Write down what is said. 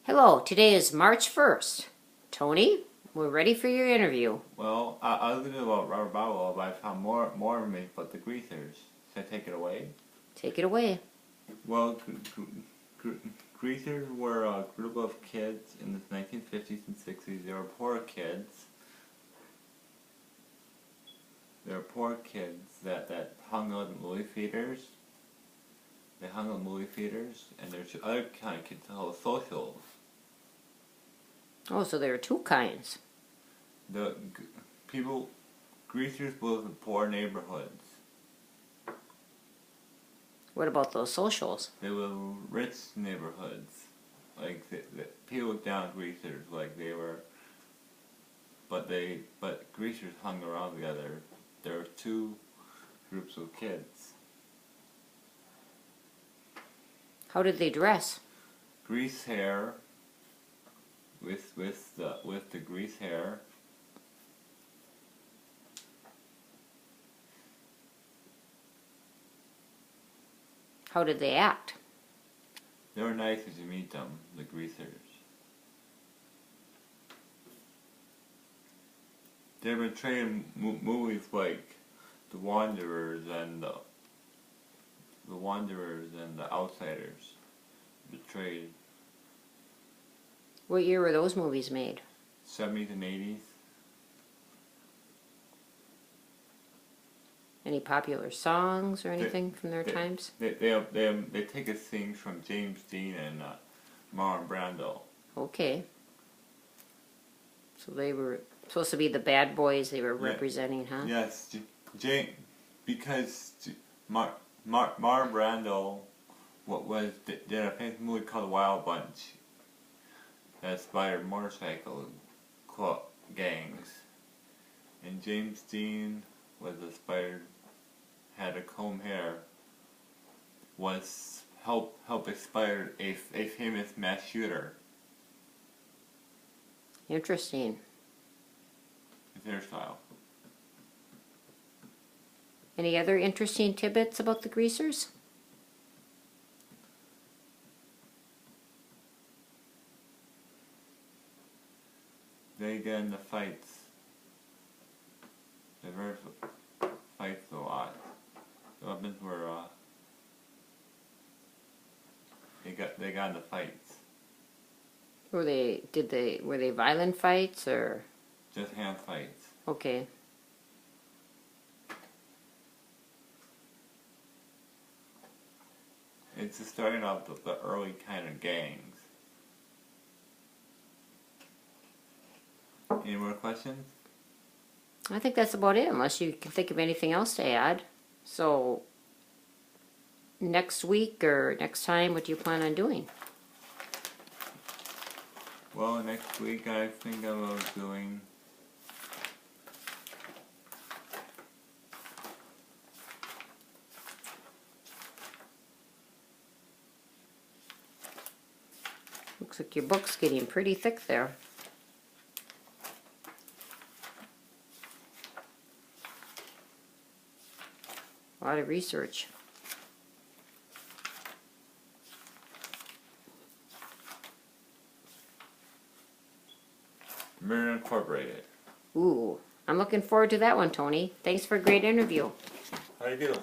Hello, today is March 1st. Tony, we're ready for your interview. Well, I was thinking about Robert Bowell, but I found more information about the greasers. Should I take it away? Take it away. Well, greasers were a group of kids in the 1950s and 60s. They were poor kids. They were poor kids that hung out in movie theaters. They hung out in movie theaters, and there's other kind of kids called socials. Oh, so there are two kinds. The greasers lived in poor neighborhoods. What about those socials? They live in rich neighborhoods. Like the people look down at greasers like they were, but greasers hung around together. There were two groups of kids. How did they dress? Grease hair. With the grease hair. How did they act? They were nice as you meet them, the greasers. They were portrayed in movies like The Wanderers and The Outsiders. Betrayed. What year were those movies made? 70s and 80s. Any popular songs or anything from their times? They take a scene from James Dean and Marlon Brando. Okay. So they were supposed to be the bad boys they were representing, huh? Yes, because Marlon Brando did a famous movie called The Wild Bunch that inspired motorcycle gangs, and James Dean was inspired, had a comb hair, helped inspire a famous mass shooter. Interesting. His hairstyle. Any other interesting tidbits about the greasers? They get into fights. They fights a lot. The weapons were they got into fights. Were they violent fights or? Just hand fights. Okay. It's just starting out the early kind of gangs. Any more questions? I think that's about it, unless you can think of anything else to add. So, next week or next time, what do you plan on doing? Well, next week I think about doing Looks like your book's getting pretty thick there. A lot of research. Mirror Incorporated. Ooh, I'm looking forward to that one, Tony. Thanks for a great interview. How do you do?